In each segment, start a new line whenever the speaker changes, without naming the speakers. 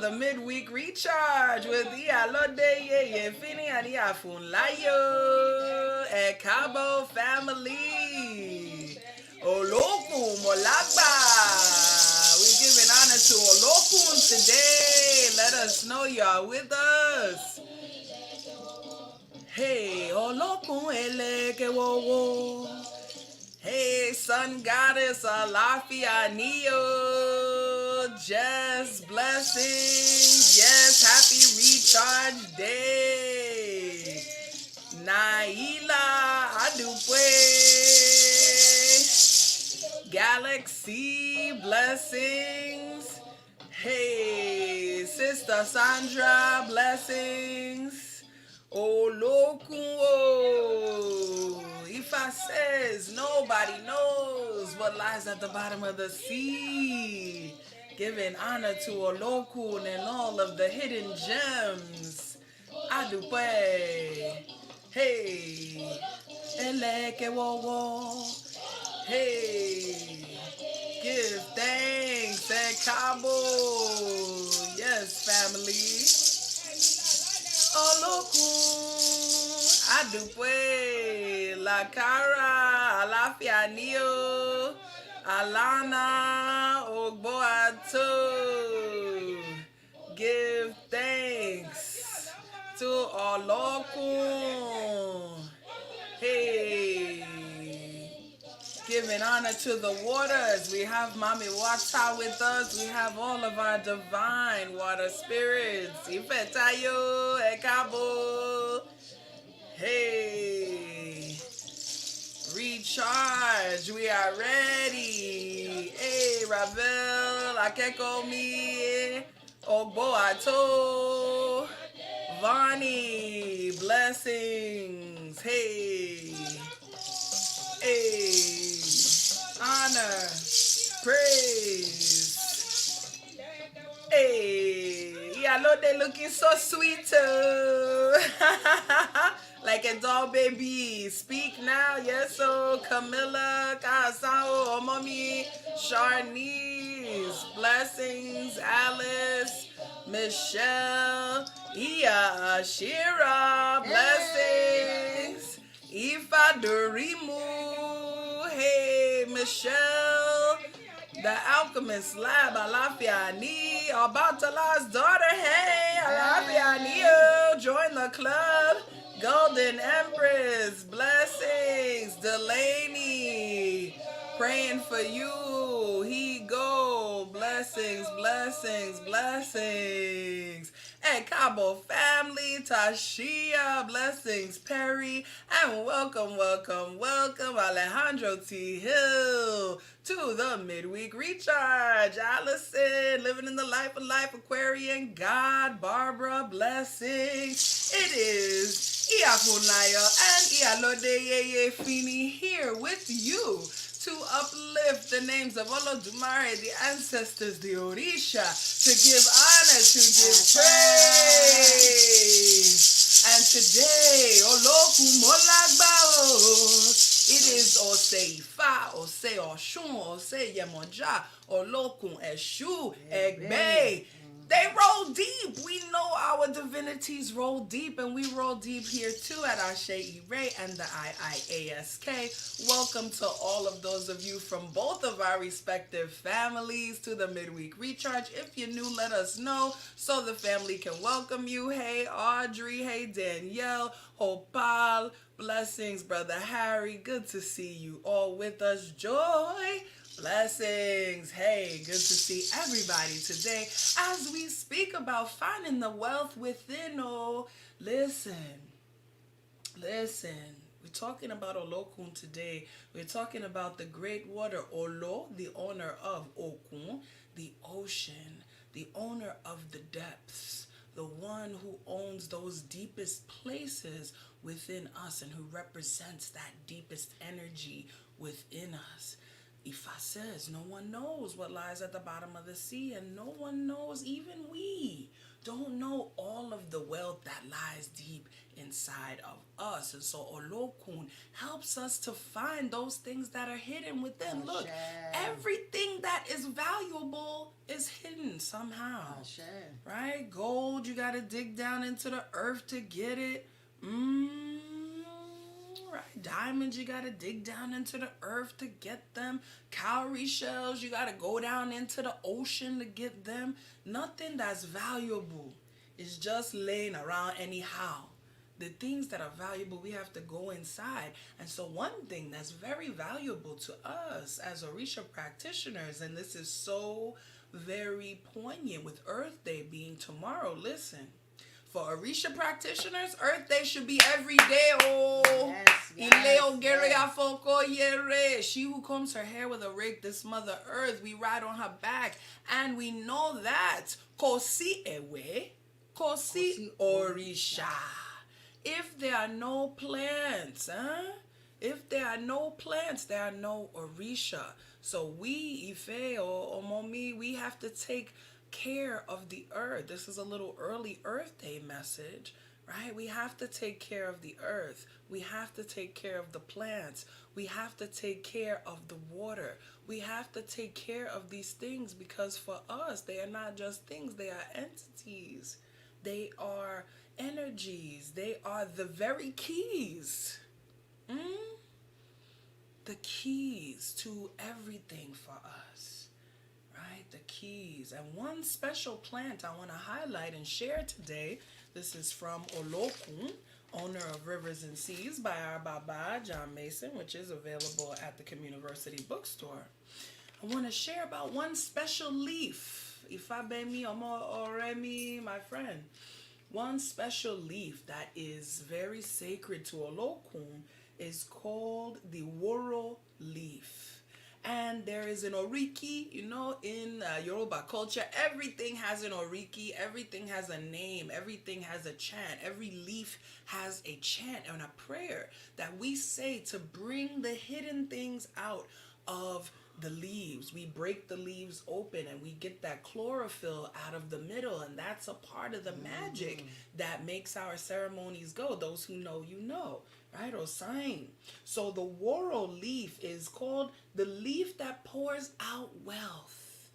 the Midweek Recharge with Iyalode Yeyefini and Iya Funlayo. Cabo family. Olokun Molagba. We're giving honor to Olokun today. Let us know y'all with us. Hey, Olokun eleke wo. Hey, sun goddess Alafia Neo. Just blessings. Yes, happy recharge day. Naila Adupwe. Galaxy blessings. Hey, Sister Sandra blessings. Olokun. Ifa says nobody knows what lies at the bottom of the sea. Giving honor to Olokun and all of the hidden gems. Adupe. Hey. Eleke wo. Hey. Give thanks at Cabo. Yes, family. Olokun. Adupe. La Cara. Alafia Neo. Alana Ogboato. Give thanks to Olokun. Hey. Giving honor to the waters. We have Mami Wata with us. We have all of our divine water spirits. Ifetayo Ekabo. Hey. Recharge. We are ready. Hey, Ravel. Akeko mi. Ogboato. Vani. Blessings. Hey. Hey. Honor. Praise. Hey. Iyalode looking so sweet too. Like a doll baby. Speak now, yes, so Camilla, Kasao, Mommy, Sharnice, blessings, Alice, Michelle, Iya Shira, blessings, Ifa Durimu, hey, Michelle, the Alchemist Lab, Alafia Ni, Abatala's daughter, hey, Alafia Nio, join the club. Golden Empress, blessings. Delaney, praying for you. He go, blessings, blessings, blessings. And Cabo family, Tashia, blessings, Perry, and welcome, welcome, welcome, Alejandro T. Hill to the Midweek Recharge. Allison, living in the life of life, Aquarian, God, Barbara, blessings. It is Iya Funlayo and Iyalode Yeyefini here with you to uplift the names of Olodumare, the ancestors, the Orisha, to give honor, to give praise. And today, Olokun Molagba, it is Ase Ifa, Ose Oshun, Ose Yemoja, Olokun Eshu, Egbe. They roll deep. We know our divinities roll deep, and we roll deep here too at Ase Ire and the IIASK. Welcome to all of those of you from both of our respective families to the Midweek Recharge. If you're new, let us know so the family can welcome you. Hey, Audrey. Hey, Danielle. Hopal. Blessings, Brother Harry. Good to see you all with us. Joy. Blessings. Hey, good to see everybody today as we speak about finding the wealth within. Oh, listen. We're talking about Olokun today. We're talking about the great water, Olo, the owner of Okun, the ocean, the owner of the depths, the one who owns those deepest places within us and who represents that deepest energy within us. Ifa says no one knows what lies at the bottom of the sea, and no one knows, even we, don't know all of the wealth that lies deep inside of us. And so Olokun helps us to find those things that are hidden within. Look, everything that is valuable is hidden somehow. Right? Gold, you got to dig down into the earth to get it. Right. Diamonds, you got to dig down into the earth to get them. Cowrie shells, you got to go down into the ocean to get them. Nothing that's valuable is just laying around anyhow. The things that are valuable, we have to go inside. And so one thing that's very valuable to us as Orisha practitioners, and this is so very poignant with Earth Day being tomorrow, listen. For Orisha practitioners, Earth Day should be every day. Oh, yes. She who combs her hair with a rake, this Mother Earth, we ride on her back. And we know that Kosi Ewe, Kosi Orisha. If there are no plants, if there are no plants, there are no Orisha. So we, Ife or Omomi, we have to take care of the earth. This is a little early Earth Day message, right? We have to take care of the earth. We have to take care of the plants. We have to take care of the water. We have to take care of these things because for us, they are not just things. They are entities. They are energies. They are the very keys. The keys to everything for us. Right? The keys. And one special plant I want to highlight and share today. This is from Olokun, owner of Rivers and Seas by our Baba, John Mason, which is available at the Communiversity Bookstore. I want to share about one special leaf. Ifabemi Omo Oremi, my friend. One special leaf that is very sacred to Olokun is called the Woro leaf. And there is an oriki, you know, in Yoruba culture, everything has an oriki, everything has a name, everything has a chant. Every leaf has a chant and a prayer that we say to bring the hidden things out of the leaves. We break the leaves open and we get that chlorophyll out of the middle, and that's a part of the magic that makes our ceremonies go. Those who know, you know, right? Or sign. So the Woro leaf is called the leaf that pours out wealth.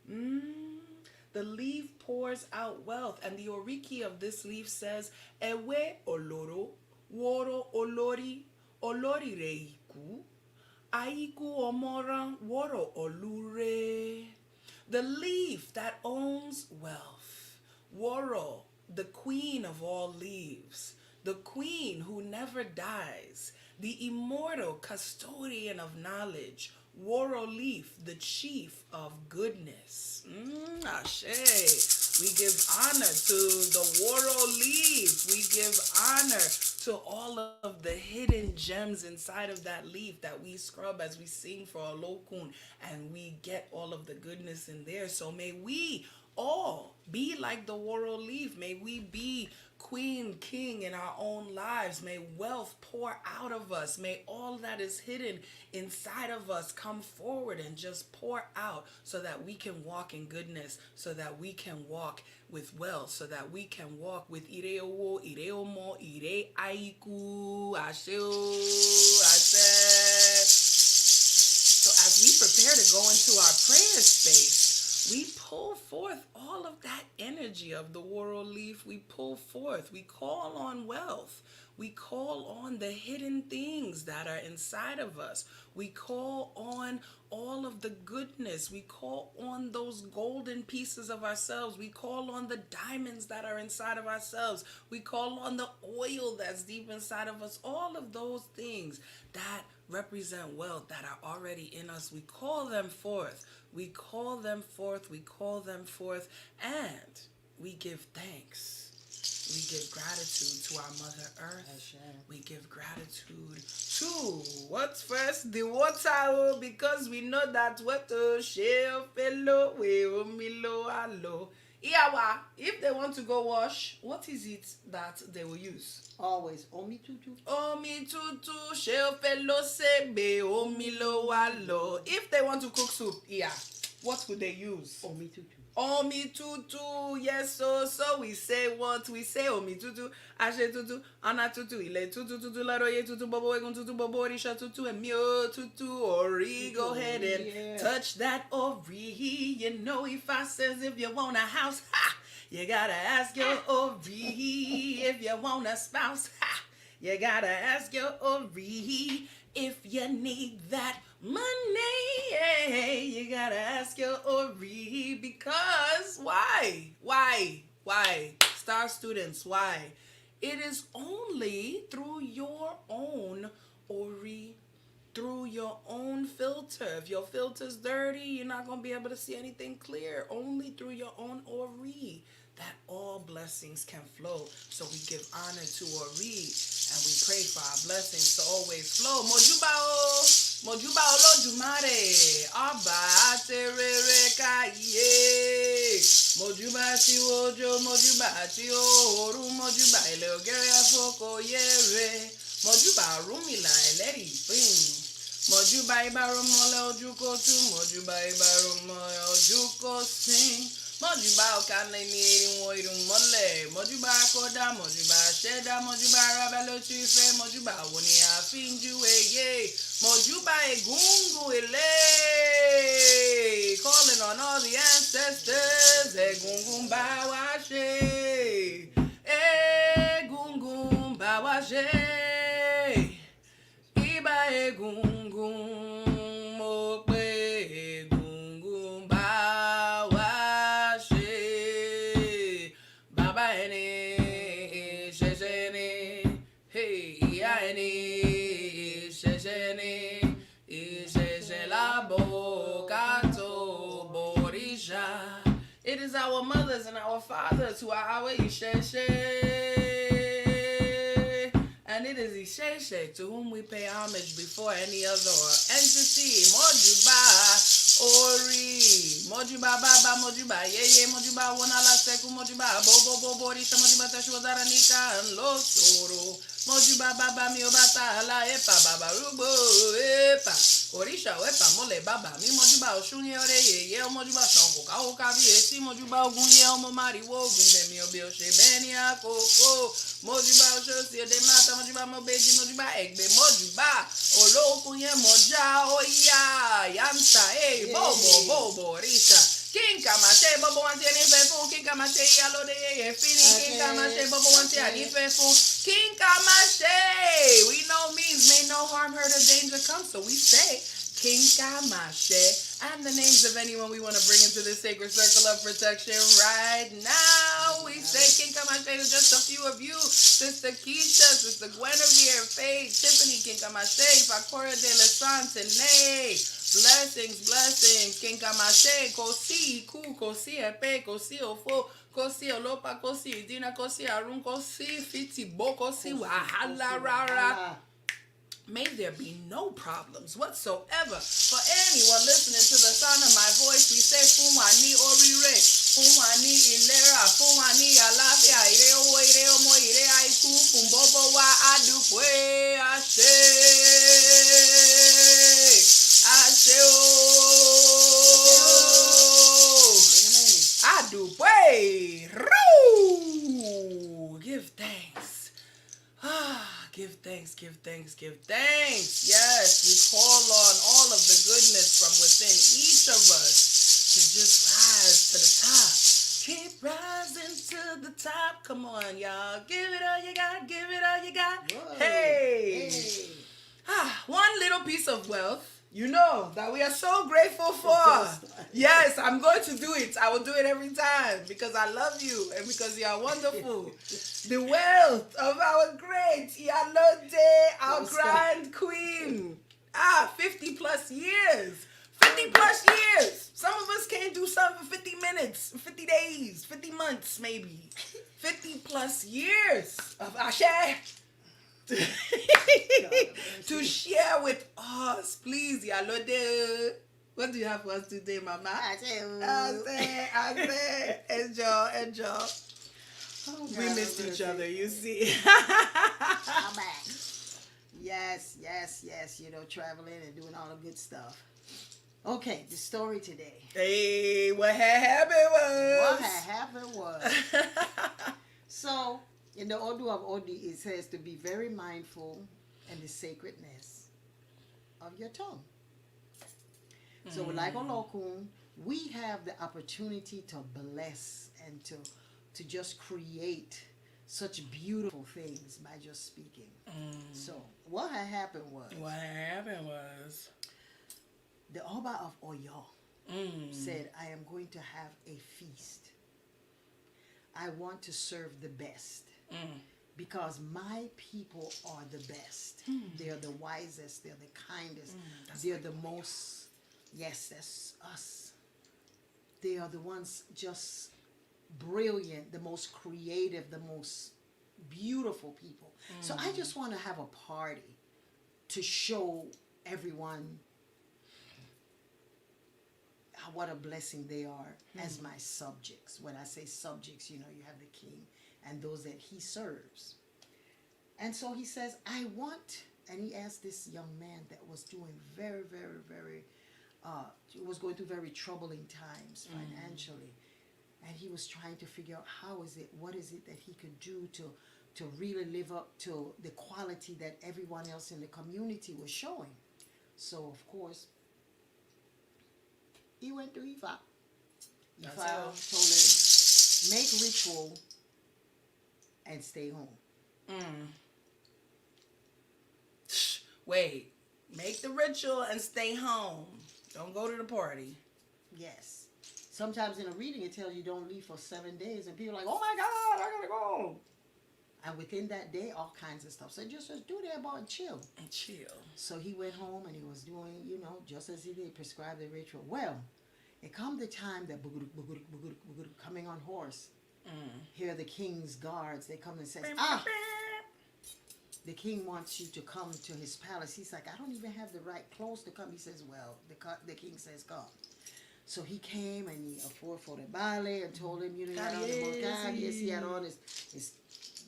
The leaf pours out wealth, and the oriki of this leaf says, Ewe oloro, woro olori, olori reiku, aiku omoran, woro olure. The leaf that owns wealth. Woro, the queen of all leaves. The queen who never dies. The immortal custodian of knowledge. Woro leaf, the chief of goodness. Ashe. We give honor to the Woro leaf. We give honor to all of the hidden gems inside of that leaf that we scrub as we sing for Olokun, and we get all of the goodness in there. So may we all be like the Woro leaf. May we be queen, king in our own lives. May wealth pour out of us. May all that is hidden inside of us come forward and just pour out so that we can walk in goodness, so that we can walk with wealth, so that we can walk with Ireowo, Ireomo, Ire Aiku, Asheo, Ashe. So as we prepare to go into our prayer space, we pull forth all of that energy of the Woro leaf. We pull forth. We call on wealth. We call on the hidden things that are inside of us. We call on all of the goodness. We call on those golden pieces of ourselves. We call on the diamonds that are inside of ourselves. We call on the oil that's deep inside of us. All of those things that represent wealth that are already in us. We call them forth. We call them forth. We call them forth. And we give thanks. We give gratitude to our Mother Earth. We give gratitude to, what's first? The water, because we know that water shall fellow we omilo alo. Iyawa, if they want to go wash, what is it that they will use?
Always omi tutu.
Omi tutu shall fellow sebe omilo alo. If they want to cook soup, yeah. what would they use?
Omi tutu.
Omi tutu, yes, so we say what we say. Omi tutu, ashe tutu, ana tutu, ile tutu tutu, laroye tutu, bobo egun tutu, bobo orisha tutu, and mio tutu, ori. Go ahead and touch that ori. You know if I says if you want a house, ha, you gotta ask your ori. If you want a spouse, ha, you gotta ask your ori. If you need that money, you gotta ask your ori. Because why? Star students, why? It is only through your own ori, through your own filter. If your filter's dirty, you're not gonna be able to see anything clear. Only through your own ori that all blessings can flow. So we give honor to ori and we pray for our blessings to always flow. Mojuba Olodumare, Abba Terere Kaye, Mojuba ti ojo, Mojuba ti oru, Mojuba ile ogere afoko yere, Mojuba rumila eleri pin, Mojuba ibarumole ojuko tu, Mojuba ibarumole ojuko sing. Mojuba okane ni won irun mole, Mojuba koda, Mojuba sheda, Mojuba rabelo chife, Mojuba woni afinju eye, Mojuba egungu ele, calling on all the ancestors, egungun bawashe, egungun bawashe, iba egungun. It is our mothers and our fathers who are our Isheshe. And it is Isheshe to whom we pay homage before any other entity. Mojuba Ori, Mojuba Baba, Mojuba Yeye, Mojuba Wanala Seku, Mojuba Bobo Bobo Risha, Mojuba Tashwadara Nika and Losoro, Mojuba Baba Miobata Hala Epa Baba Rubo Epa. Orisha wepa mole baba mi mojuba oshunye ore ye mojuba songo ka o ka bi esi mojuba ogun ye omo mari wo ogun be mi obi o se beni akoko mojuba oshosi ode mata mojuba mo beji mojuba egbe mojuba olokun ye moja oya yamsa bobo orisha Kinka Mashe Bobo Wanti Anifefun, Kinka Mashe Iyalode Yeyefini, Kinka Mashe Bobo Wanti Anifefun, Kinka Mashe. We know means may no harm, hurt, or danger come, so we say Kinka Mashe. And the names of anyone we want to bring into this sacred circle of protection right now. We say Kinka Mashe to just a few of you. Sister Keisha, Sister Guinevere, Faye, Tiffany, Kinka Mashe, Fakora de la Santene. Blessings, Kinka Mashe, Kosi, Ku, Kosi, Epe, Kosi, Ofo, Kosi, Olopa, Kosi, Dina, Kosi, Arun, Kosi, Fiti, Bo, Kosi, Wahala, Rara. May there be no problems whatsoever for anyone listening to the sound of my voice. We say, Funwani Orire, Funwani Ilera, Funwani Alafia, Ire Owo, Ire Omo, Ire Aiku, Fumbobo Wa Adupwe, Ashe Adupwe, Roo. Give thanks. Give thanks. Yes, we call on all of the goodness from within each of us to just rise to the top. Keep rising to the top. Come on, y'all. Give it all you got. Whoa. Hey. One little piece of wealth, you know, that we are so grateful for. Yes, I'm going to do it. I will do it every time because I love you and because you are wonderful. The wealth of our great Iyalode, our grand queen. 50 plus years. 50 plus years. Some of us can't do something for 50 minutes, 50 days, 50 months maybe. 50 plus years of Ashe. To share with us, please, Iyalode. What do you have for us today, Mama?
Ase.
Enjoy. Oh, we missed each other, you see.
I'm back. Yes. You know, traveling and doing all the good stuff. Okay, the story today.
Hey, what had happened
What
was.
had happened was, so in the Odu of Odi, it says to be very mindful and the sacredness of your tongue. So, like Olokun, we have the opportunity to bless and to just create such beautiful things by just speaking. So, what had happened was, the Oba of Oyo said, I am going to have a feast. I want to serve the best because my people are the best. They're the wisest, they're the kindest, they're the most, yes, that's us. They are the ones just brilliant, the most creative, the most beautiful people. So I just want to have a party to show everyone what a blessing they are as my subjects. When I say subjects, you know, you have the king and those that he serves. And so he says, I want, and he asked this young man that was doing very, very, very, was going through very troubling times financially. And he was trying to figure out what is it that he could do to really live up to the quality that everyone else in the community was showing. So, of course, he went to Ifa. Ifa told him, make ritual and stay home.
Wait, make the ritual and stay home. Don't go to the party.
Yes. Sometimes in a reading it tells you don't leave for 7 days and people are like, oh my God, I gotta go. And within that day, all kinds of stuff. So just do that about and chill.
And chill.
So he went home and he was doing, you know, just as he did, prescribe the ritual. Well, it come the time that coming on horse. Here the king's guards, they come and says, the king wants you to come to his palace. He's like, I don't even have the right clothes to come. He says, well, the king says, come. So he came and he afforded for the ballet and told him, you know, he had on his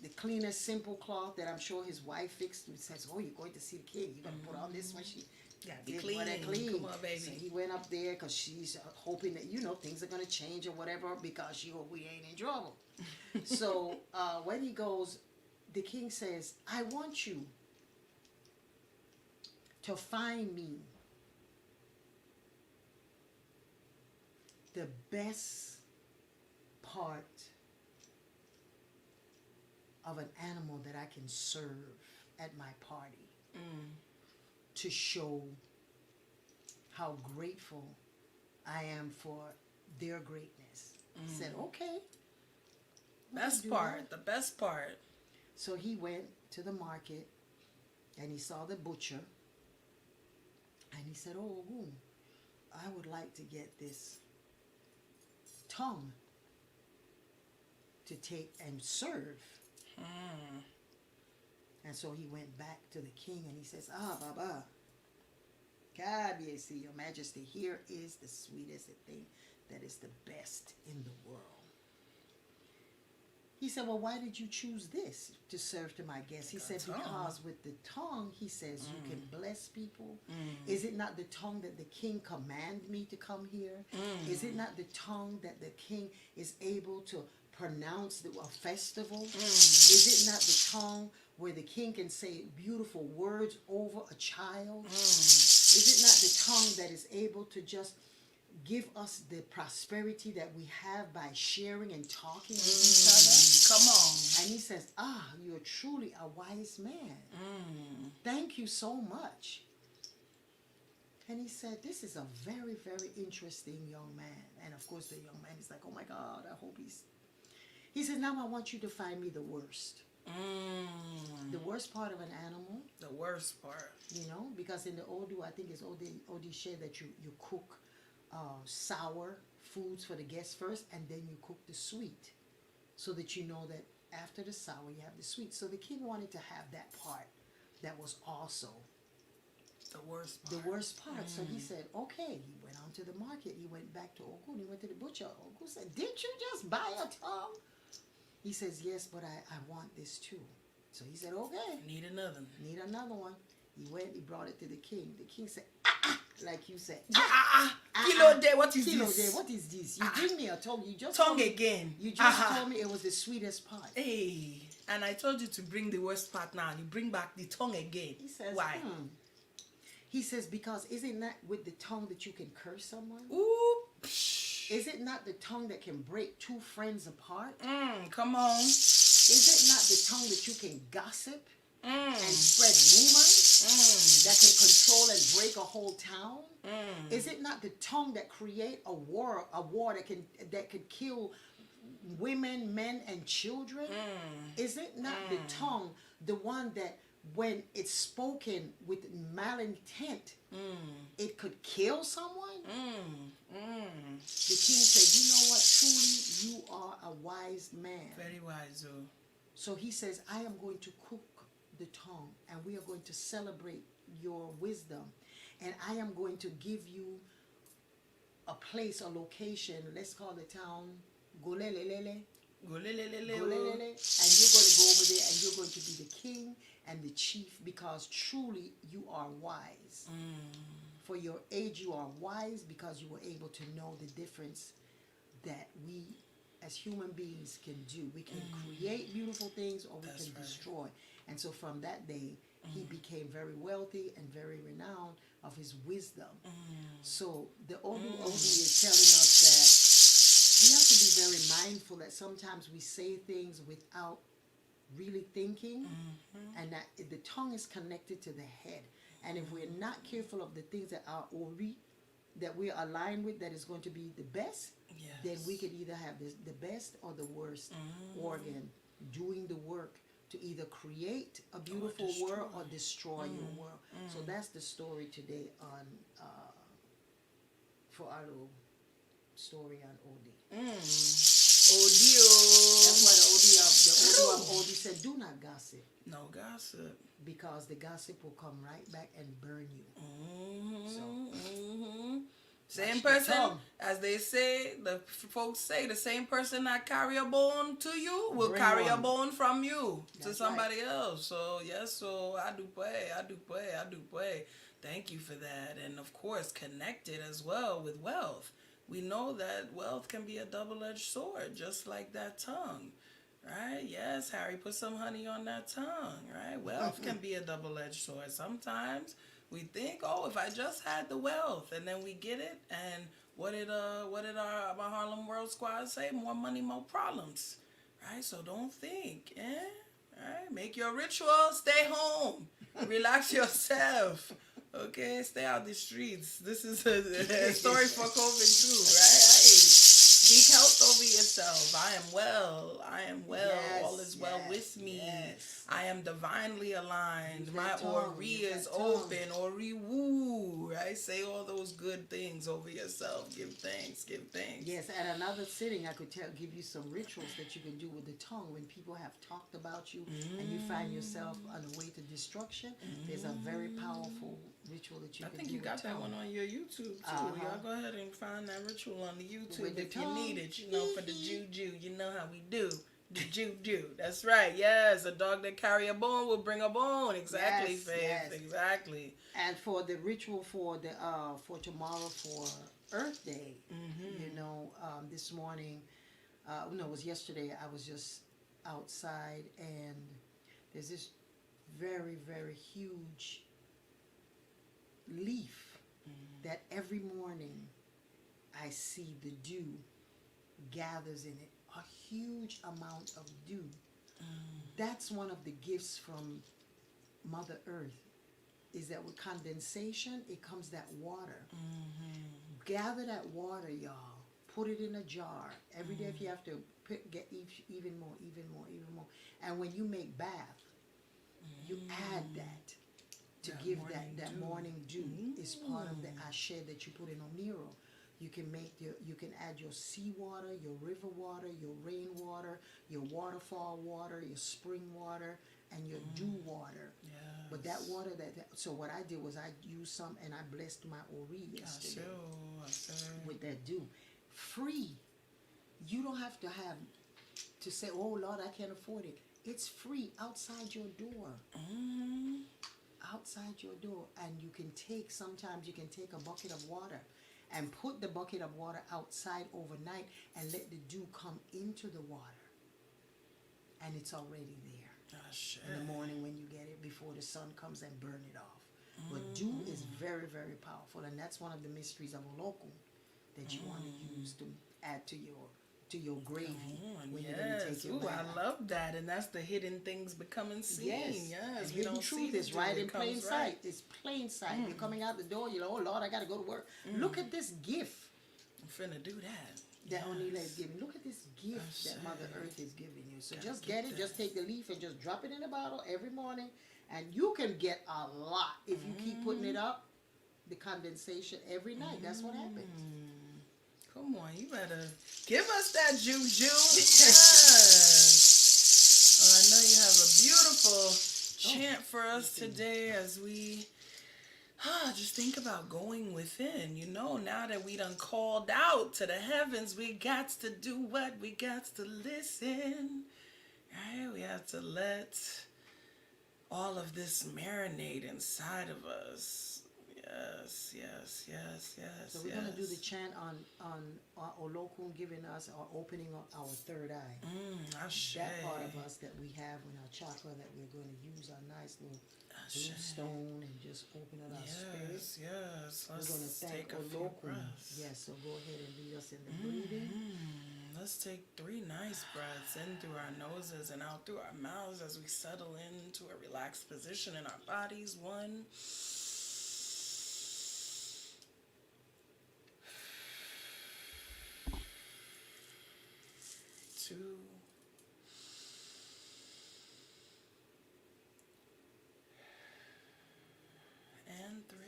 the cleanest, simple cloth that I'm sure his wife fixed. He says, oh, you're going to see the king. You're going to put on this one. She
be clean. Come on, baby.
So he went up there because she's hoping that, you know, things are going to change or whatever because she hope we ain't in trouble. So when he goes, the king says, I want you to find me the best part of an animal that I can serve at my party to show how grateful I am for their greatness. He said, okay.
The best part.
So he went to the market and he saw the butcher and he said, oh, Ogun, I would like to get this tongue to take and serve. And so he went back to the king and he says, Baba, Kabiyesi, your majesty, here is the sweetest thing that is the best in the world. He said, well, why did you choose this to serve to my guests? He said, because with the tongue, he says, you can bless people. Is it not the tongue that the king commanded me to come here? Is it not the tongue that the king is able to pronounce a festival? Is it not the tongue where the king can say beautiful words over a child? Is it not the tongue that is able to just give us the prosperity that we have by sharing and talking with each other?
Come on.
And he says, you're truly a wise man. Thank you so much. And he said, this is a very, very interesting young man. And of course the young man is like, oh my God, I hope he says, now I want you to find me the worst. The worst part of an animal.
The worst part.
You know, because in the Odu, I think it's Odishe that you cook sour foods for the guests first, and then you cook the sweet, so that you know that after the sour you have the sweet. So the king wanted to have that part that was also
the worst part.
So he said, okay. He went on to the market. He went back to Ogun. He went to the butcher. Ogun said, didn't you just buy a tongue? He says, yes, but I want this too. So he said, okay.
Need another
one. He went, he brought it to the king. The king said, like you said.
Iyalode, what is
Iyalode,
this?
what is this? You bring me a tongue. You just
Tongue
told me,
again.
You just told me it was the sweetest part.
Hey, and I told you to bring the worst part now. You bring back the tongue again.
He says,
why?
He says, because is it not with the tongue that you can curse someone?
Ooh.
Is it not the tongue that can break two friends apart?
Come on.
Is it not the tongue that you can gossip and spread rumors that can control and break a whole town? Is it not the tongue that create a war that could kill women, men, and children? Is it not the tongue, the one that when it's spoken with malintent, it could kill someone? The king said, you know what, truly you are a wise man.
Very wise, oh.
So he says, I am going to cook the tongue, and we are going to celebrate your wisdom, and I am going to give you a place, a location. Let's call the town Golelelele.
Golelelele.
And you're going to go over there, and you're going to be the king and the chief, because truly you are wise. For your age, you are wise because you were able to know the difference that we as human beings can do. We can create beautiful things, or we can destroy. And so from that day, he became very wealthy and very renowned of his wisdom. So the Odu is telling us that we have to be very mindful that sometimes we say things without really thinking, and that the tongue is connected to the head. And if we're not careful of the things that are ori, that we're aligned with, that is going to be the best, then we could either have the best or the worst organ doing the work to either create a beautiful world or destroy your world. So that's the story today on for our little story on Odi.
Odio.
That's why the Odu of Odi said, do not gossip.
No gossip.
Because the gossip will come right back and burn you.
Same person, as they say, the folks say, the same person that carry a bone to you will carry a bone from you to somebody else. So, yes, so I do pray. Thank you for that. And, of course, connected as well with wealth. We know that wealth can be a double-edged sword, just like that tongue. Right? Yes, Harry, put some honey on that tongue, right? Wealth can be a double-edged sword. Sometimes we think, oh, if I just had the wealth, and then we get it, and what did our Harlem World Squad say? More money, more problems, right? So don't think, right? Make your ritual, stay home, relax yourself, okay? Stay out the streets. This is a story for COVID too, right? Seek health over yourself. I am well.
Yes,
all is well with me.
Yes.
I am divinely aligned. My
tongue,
Ori
use
is
that tongue.
open. Ori woo. Right? Say all those good things over yourself. Give thanks.
Yes, at another sitting, I could give you some rituals that you can do with the tongue when people have talked about you and you find yourself on the way to destruction. There's a very powerful ritual that you can do.
I think you got that one on your YouTube too. Y'all go ahead and find that ritual on the YouTube if you need it. You know, for the juju. You know how we do. The juju. That's right. Yes, a dog that carry a bone will bring a bone. Exactly,
Yes,
Faith.
yes.
Exactly.
And for the ritual for the for tomorrow for Earth Day, you know, this morning, no, it was yesterday. I was just outside, and there's this very, very huge leaf that every morning I see the dew gathers in it. A huge amount of dew. That's one of the gifts from Mother Earth, is that with condensation, it comes that water. Gather that water, y'all. Put it in a jar. Every day if you have to get even more. And when you make bath, you add that to give that morning dew. Is part of the ashe that you put in a mirror. You can add your seawater, your river water, your rainwater, your waterfall water, your spring water, and your dew water. Yes. But that water so what I did was I used some and I blessed my Ori yesterday with that dew. Free. You don't have to say, oh Lord, I can't afford it. It's free outside your door. outside your door, and sometimes you can take a bucket of water and put the bucket of water outside overnight and let the dew come into the water. And it's already there. In the morning when you get it, before the sun comes and burn it off. But dew is very, very powerful, and that's one of the mysteries of Olokun that you want to use to add to your gravy when you're going to take your bath.
I love that, and that's the hidden things becoming seen. Yes,
we don't truth is right in plain sight. It's plain sight. You're coming out the door, you're like, oh Lord, I got to go to work. Look at this gift.
I'm finna do that.
That Onila is giving. Look at this gift that Mother Earth is giving you. So just get it. Just take the leaf and just drop it in a bottle every morning, and you can get a lot if you keep putting it up. The condensation every night. That's what happens.
Come on, you better give us that juju. Yes. I know you have a beautiful chant for us today as we just think about going within. You know, now that we done called out to the heavens, we got to do what? We got to listen. Right? We have to let all of this marinate inside of us. Yes.
So we're going to do the chant on Olokun giving us or opening up our third eye. That part of us that we have in our chakra that we're going to use our nice little blue stone and just open up our spirit.
Yes.
We're going to thank Olokun. Yes, so go ahead and lead us in the breathing.
Let's take 3 nice breaths in through our noses and out through our mouths as we settle into a relaxed position in our bodies. 1, 2, and 3.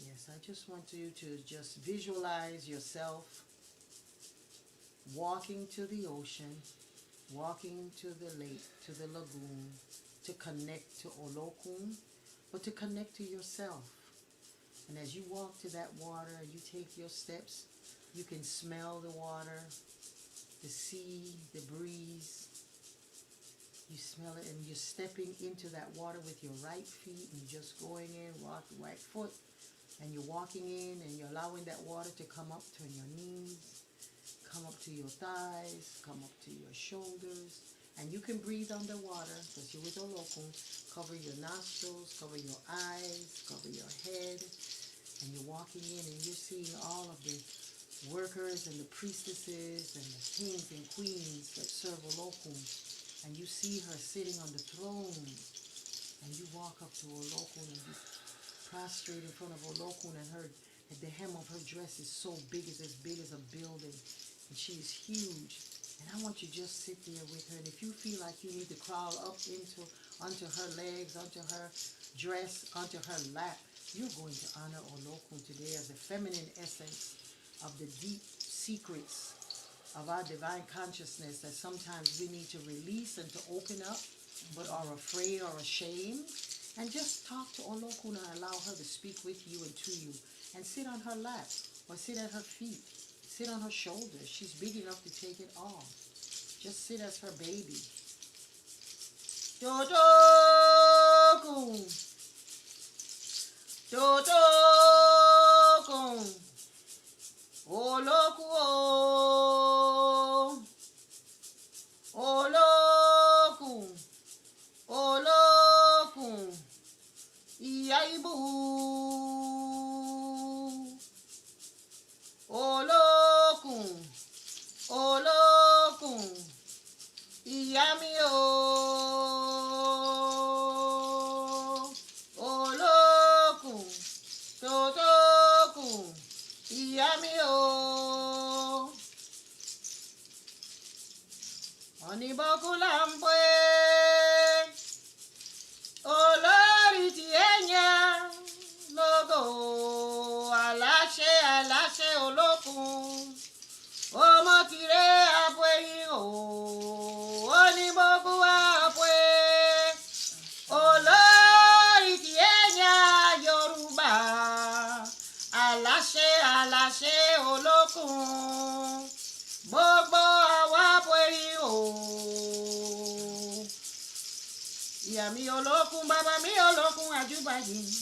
Yes, I just want you to just visualize yourself walking to the ocean, walking to the lake, to the lagoon, to connect to Olokun, but to connect to yourself. And as you walk to that water, you take your steps, you can smell the water, the sea, the breeze. You smell it, and you're stepping into that water with your right feet and just going in, walk the right foot, and you're walking in and you're allowing that water to come up to your knees, come up to your thighs, come up to your shoulders. And you can breathe underwater because you're with Olokun. Cover your nostrils, cover your eyes, cover your head. And you're walking in and you're seeing all of the workers and the priestesses and the kings and queens that serve Olokun. And you see her sitting on the throne. And you walk up to Olokun and you prostrate in front of Olokun, and the hem of her dress is so big, it's as big as a building. And she is huge. And I want you to just sit there with her. And if you feel like you need to crawl up onto her legs, onto her dress, onto her lap, you're going to honor Olokun today as the feminine essence of the deep secrets of our divine consciousness that sometimes we need to release and to open up, but are afraid or ashamed. And just talk to Olokun and allow her to speak with you and to you. And sit on her lap or sit at her feet. Sit on her shoulders. She's big enough to take it all. Just sit as her baby. Dodokun. Dodokun. Olokun. Olokun. Olokun. Iyaibu. Olokun. Olokun. Iyamio. Olokun. Totokun. Iyamio. Onibokulampe. Olori tienya. Logo. Alashe Olokun. Omo tire apwe o. Oniboku apwe. Olori tienya Yoruba. Alashe Ase aláṣẹ Olokun. Gbogbo àwa pẹ̀lú o. Ìyá mi Olokun, bàbá mi Olokun, àjúbà yìí.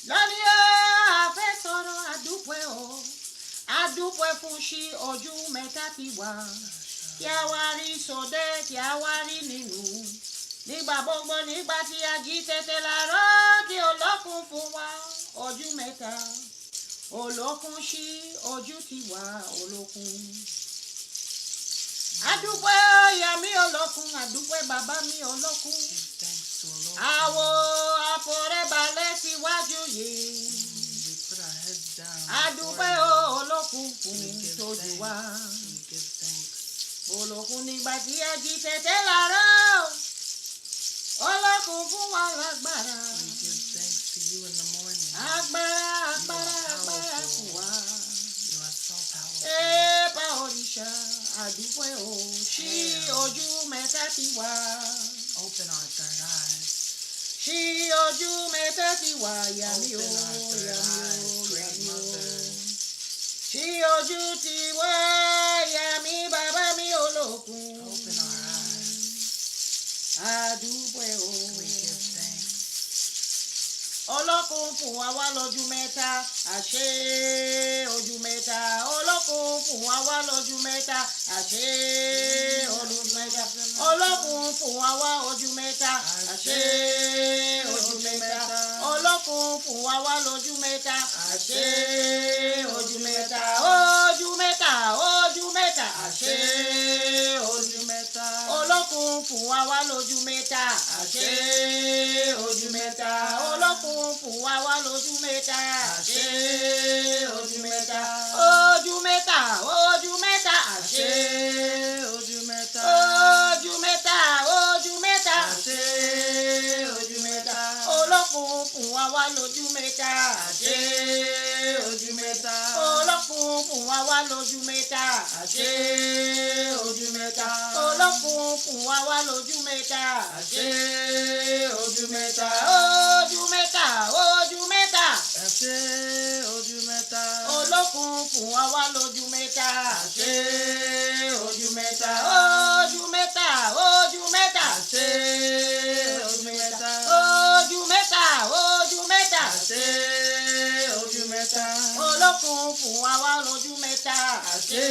Lónìí a fẹ́ sọ̀rọ̀ àdúpẹ́ o. Àdúpẹ́ fún ṣí ojú mẹ́ta ti wà. Kí a wá rí sóde, kí a wá rí nínú. Nígbà gbogbo nígbà tí a jí tètè láàárọ̀ kí Olokun fún wa ojú mẹ́ta. Olokun ṣí ojú ti wà Olokun. Àdúpẹ́ ìyá mi Olokun, àdúpẹ́ bàbá mi Olokun. Àwo àforíbalẹ̀ síwájú yìí. Àdúpẹ́ Olokun fún tójú wa. Olokun nígbà tí a jí tètè láàárọ̀. Olokun fún wa lágbára. Agbára fún wa. Ẹ̀bá òrìṣà àdúpẹ́ o. Ṣí ojú mẹ́ta ti wà.
Open our third eyes.
Ṣí ojú mẹ́ta ti wà. Yàmí o, yàmí o. Ṣí ojú ti wà. Yàmí bàbá mi Olokun.
Open our eyes.
Àdúpẹ́ o.
We give thanks.
Olokun fún wa wá lójú mẹ́ta. Àṣẹ ojú mẹ́ta. Olokun fún wa wá lójú mẹ́ta. Àṣẹ ojú mẹ́ta. Olokun fún wa wá ojú mẹ́ta. Àṣẹ ojú mẹ́ta. Olokun fún wa wá lójú mẹ́ta. Àṣẹ ojú mẹ́ta. Ojú mẹ́ta. Ojú mẹ́ta. Àṣẹ ojú mẹ́ta. Olokun fún wa wá lójú mẹ́ta. Àṣẹ ojú mẹ́ta. Olokun fún wa wá lójú mẹ́ta. Àṣẹ ojú mẹ́ta. Ojú mẹ́ta. Ojú mẹ́ta. Àṣẹ ojú mẹ́ta. Ojú mẹ́ta. Ojú mẹ́ta. Àṣẹ ojú mẹ́ta. Olokun fún wa wá lójú mẹ́ta. Àṣẹ ojú mẹ́ta. Olokun fún wa wá lójú mẹ́ta. Àṣẹ ojú mẹ́ta. Olokun fún wa wá lójú mẹ́ta. Àṣẹ ojú mẹ́ta. Ojú mẹ́ta. Ojú mẹ́ta.
Àṣẹ ojú mẹ́ta.
Olokun fún wa wá lójú mẹ́ta.
Àṣẹ ojú mẹ́ta.
Ojú mẹ́ta. Ojú mẹ́ta.
Àṣẹ ojú mẹ́ta.
Ojú mẹ́ta. Ojú mẹ́ta.
Àṣẹ ojú mẹ́ta.
Olokun fún wa wá lójú mẹ́ta.
Àṣẹ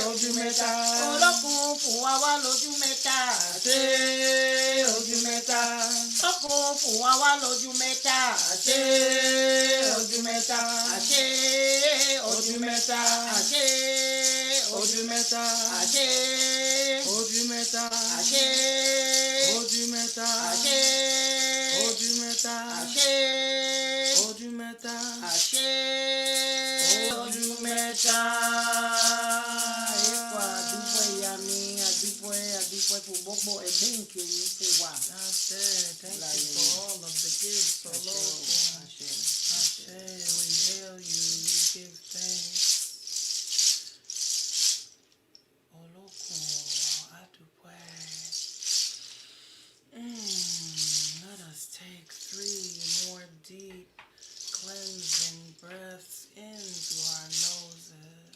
ojú mẹ́ta.
Olokun fún wa wá lójú mẹ́ta.
Àṣẹ ojú mẹ́ta.
Olokun fún wa wá lójú mẹ́ta.
Àṣẹ ojú mẹ́ta.
Àṣẹ
Ojú mẹ́ta.
Àṣẹ
Ojú mẹ́ta.
Àṣẹ
Ojú mẹ́ta.
Àṣẹ
Ojú mẹ́ta.
Àṣẹ
Ojú mẹ́ta.
Àṣẹ
Ojú mẹ́ta.
Àṣẹ
Ojú mẹ́ta.
Ẹ̀kọ́ àdúpẹ́ ìyá mi, àdúpẹ́ fún gbogbo ẹ̀bùn kìíní fún wa.
That's it. Thank you for all of the gifts, Olokun.
Àṣẹ.
Ashe, we hail you, we give thanks. Olokun, Adupe. Let us take 3 more deep, cleansing breaths in through our noses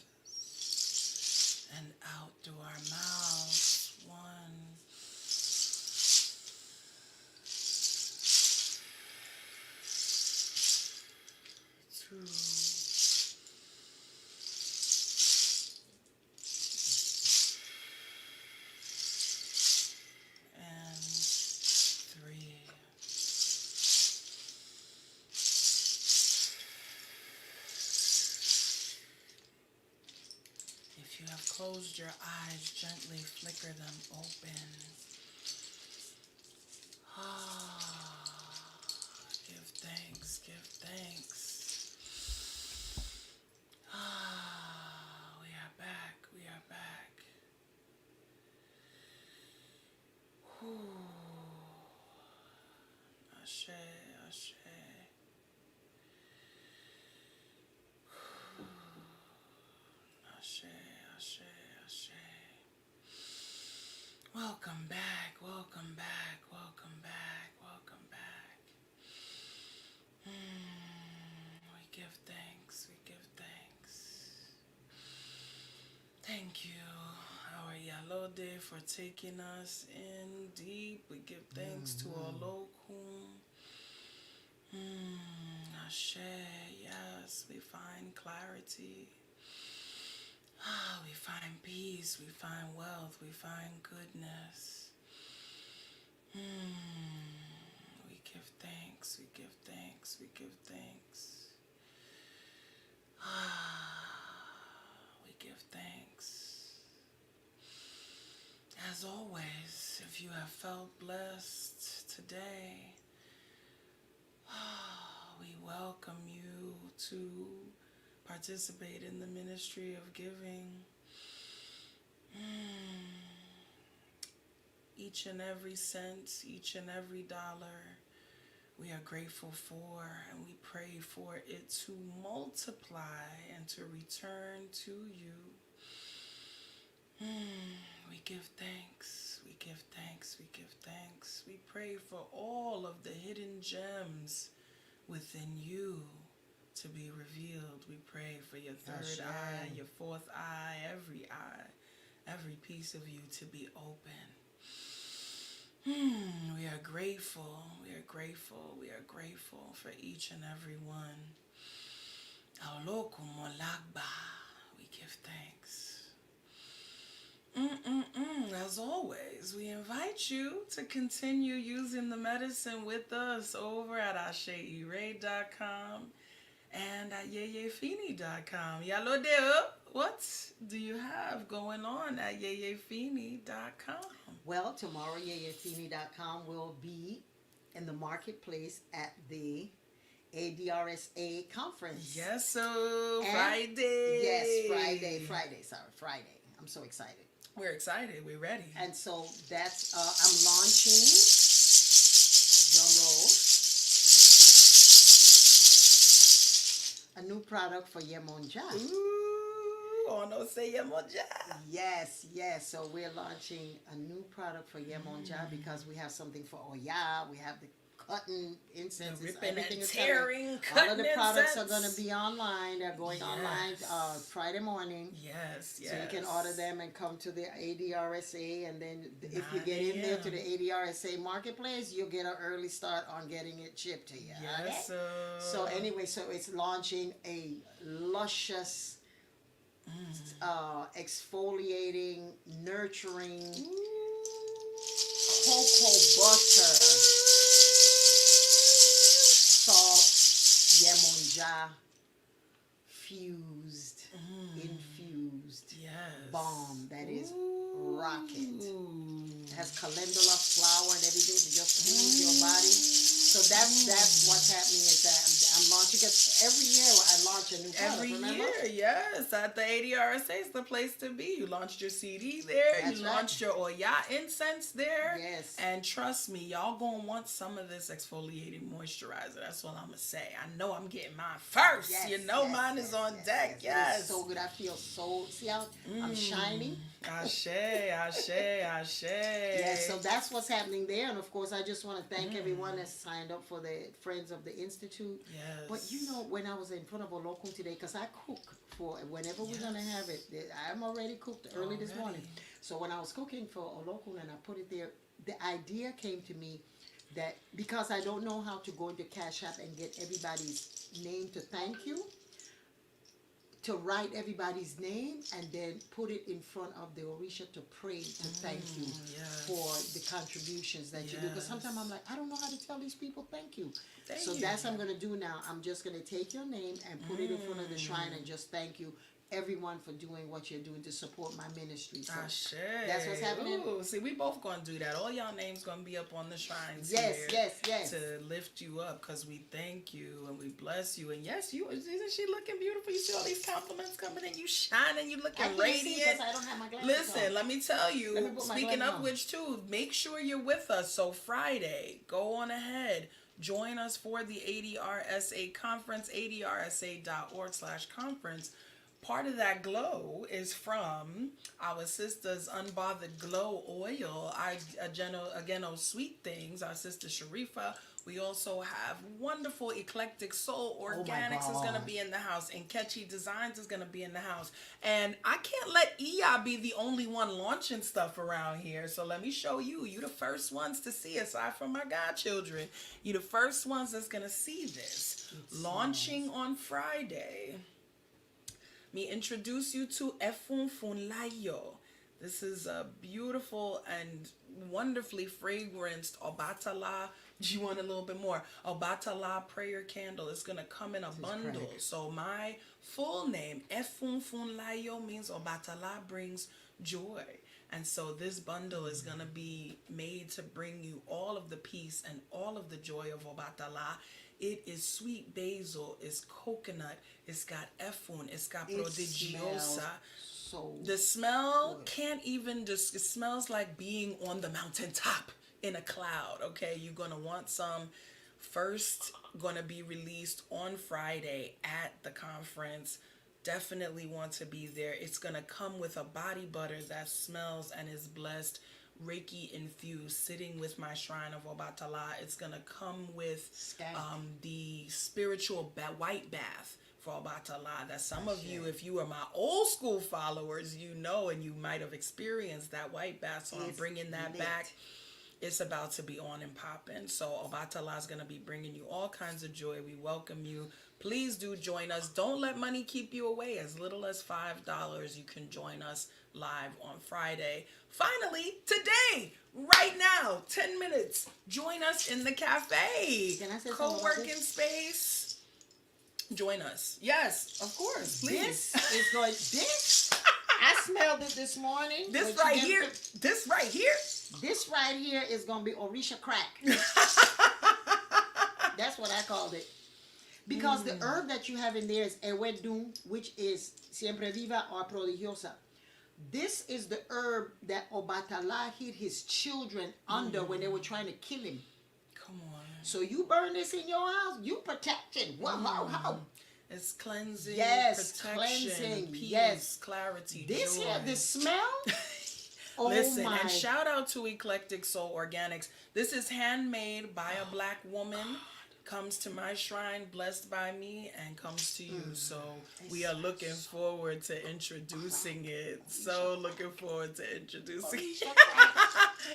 and out through our mouths. 1, 2, and 3. If you have closed your eyes, gently flicker them open. Give thanks, give thanks. We are back, we are back. Ashe, ashe. Ashe, ashe, ashe. Welcome back, welcome back, welcome back, welcome back. We give thanks, Thank you, our Iyalode, for taking us in deep. We give thanks to Olokun. Ashe, yes, we find clarity. We find peace, we find wealth, we find goodness. We give thanks, we give thanks, we give thanks. We give thanks. As always, if you have felt blessed today, we welcome you to participate in the ministry of giving. Each and every cent, each and every dollar, we are grateful for, and we pray for it to multiply and to return to you. We give thanks, we give thanks, we give thanks. We pray for all of the hidden gems within you to be revealed. We pray for your third eye, your fourth eye, every piece of you to be open. We are grateful, we are grateful, we are grateful for each and every one. Olokun Molagba, we give thanks. As always, we invite you to continue using the medicine with us over at AseIre.com and at Yeyefini.com. Iyalode, what do you have going on at Yeyefini.com?
Well, tomorrow, Yeyefini.com will be in the marketplace at the ADRSA conference.
Yes, so
And-
Friday.
Yes, Friday. I'm so excited.
We're excited. We're ready.
And so that's, I'm launching, drum roll, a new product for Yemonja.
Ooh, no say Yemonja.
Yes. So we're launching a new product for Yemonja because we have something for Oya. We have the cutting incense.
Ripping
Everything
and
is
tearing,
coming.
cutting
All of the products
incense.
are going to be online. They're going online Friday morning.
Yes.
So you can order them and come to the ADRSA, and then if you get in there to the ADRSA marketplace, you'll get an early start on getting it shipped to you.
Yes.
Okay? So anyway, so it's launching a luscious, exfoliating, nurturing cocoa butter salt Yemonja infused balm that is rocket. It has calendula flower and everything to just soothe your body. So that's what's happening is that I'm launching it every year. I launch a new product.
Every
remember?
year, yes. At the ADRSA is the place to be. You launched your CD there.
That's
you
right.
launched your Oya incense there.
Yes.
And trust me, y'all gonna want some of this exfoliating moisturizer. That's all I'm gonna say. I know I'm getting mine first.
Yes,
mine is on deck. Yes.
It's so good. I feel so. See how I'm shining.
Ashe.
Yeah, so that's what's happening there. And of course, I just want to thank everyone that signed up for the Friends of the Institute.
Yes.
But you know, when I was in front of Olokun today, because I cook for whenever we're going to have it, I'm already cooked early this morning. So when I was cooking for Olokun and I put it there, the idea came to me that because I don't know how to go into Cash App and get everybody's name to thank you, to write everybody's name and then put it in front of the Orisha to pray to thank you for the contributions that you do. Because sometimes I'm like, I don't know how to tell these people thank you. So that's what I'm going to do now. I'm just going to take your name and put it in front of the shrine and just thank you everyone for doing what you're doing to support my ministry. So that's what's happening.
Ooh, see, we both gonna do that. All y'all names gonna be up on the shrines
Yes.
to lift you up because we thank you and we bless you. And yes, isn't she looking beautiful? You see all these compliments coming in. You shining. You looking radiant.
I don't have my glasses
Listen,
on.
let me tell you.
Let me put my
Speaking
glasses
of
on.
which, too, make sure you're with us. So Friday, go on ahead. Join us for the ADRSA conference. ADRSA.org/conference. Part of that glow is from our sister's Unbothered Glow Oil, our Ageno Sweet Things, our sister Sharifa, We also have wonderful Eclectic Soul Organics is going to
God.
be in the house, and Catchy Designs is going to be in the house. And I can't let Iya be the only one launching stuff around here. So let me show you. You the first ones to see, aside from my godchildren. You the first ones that's going to see this. Launching on Friday. Me introduce you to Iya Funlayo. This is a beautiful and wonderfully fragranced Obatala. Do you want a little bit more? Obatala prayer candle. It's going to come in a bundle.
crack.
So my full name, Iya Funlayo, means Obatala brings joy. And so this bundle is going to be made to bring you all of the peace and all of the joy of Obatala. It is sweet basil, it's coconut, it's got Efun, it's got
It
prodigiosa.
smells so
The smell
good.
can't even just, it smells like being on the mountaintop in a cloud, okay? You're going to want some. First, going to be released on Friday at the conference. Definitely want to be there. It's going to come with a body butter that smells and is blessed, Reiki infused, sitting with my shrine of Obatala. It's going to come with the spiritual white bath for Obatala, that some of you, if you are my old school followers, you know, and you might have experienced that white bath. So I'm bringing that back. It's about to be on and popping. So Obatala is going to be bringing you all kinds of joy. We welcome you. Please do join us. Don't let money keep you away. As little as $5, you can join us live on Friday. Finally, today, right now, 10 minutes, join us in the cafe.
Can I say something about
Co-working
this?
space. Join us. Yes, of course. Please.
This is like this. I smelled it this morning.
This
but
right
you
here.
didn't-
This right here.
This right here is gonna be Orisha crack. That's what I called it. Because the herb that you have in there is Ewedun, which is Siempre Viva or Prodigiosa. This is the herb that Obatala hid his children under when they were trying to kill him.
Come on.
So you burn this in your house, you protected. Wow, how?
It's cleansing,
Yes,
protection,
cleansing,
peace,
yes.
clarity,
This
joy.
here, the smell. Oh
Listen,
my.
and shout out to Eclectic Soul Organics. This is handmade by a black woman. Comes to my shrine, blessed by me, and comes to you. So we are looking forward to introducing it. So looking forward to introducing it.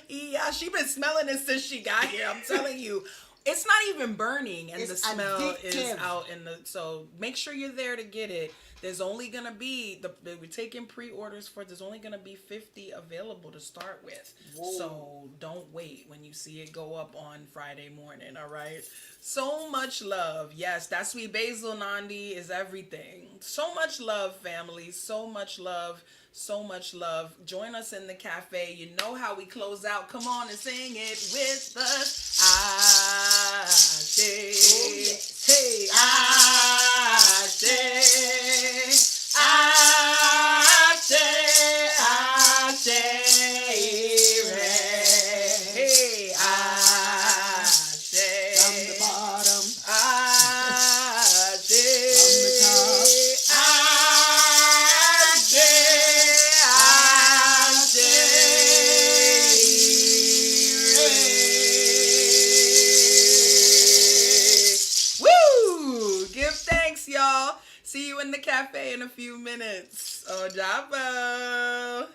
Yeah, she been smelling it since she got here. I'm telling you. It's not even burning, and
It's
the smell is
addictive.
out in the. So make sure you're there to get it. There's only gonna be we're taking pre-orders for. There's only gonna be 50 available to start with.
Whoa.
So don't wait when you see it go up on Friday morning. All right. So much love. Yes, that sweet basil Nandi is everything. So much love, family. So much love. So much love. Join us in the cafe. You know how we close out. Come on and sing it with us. Ase.
Oh, yes.
Hey, Ase. Ase. Ase. Ire. Hey, Ase.
From the bottom.
Ase.
From the top.
Woo! Give thanks, y'all. See you in the cafe in a few minutes. Oh, Jabo.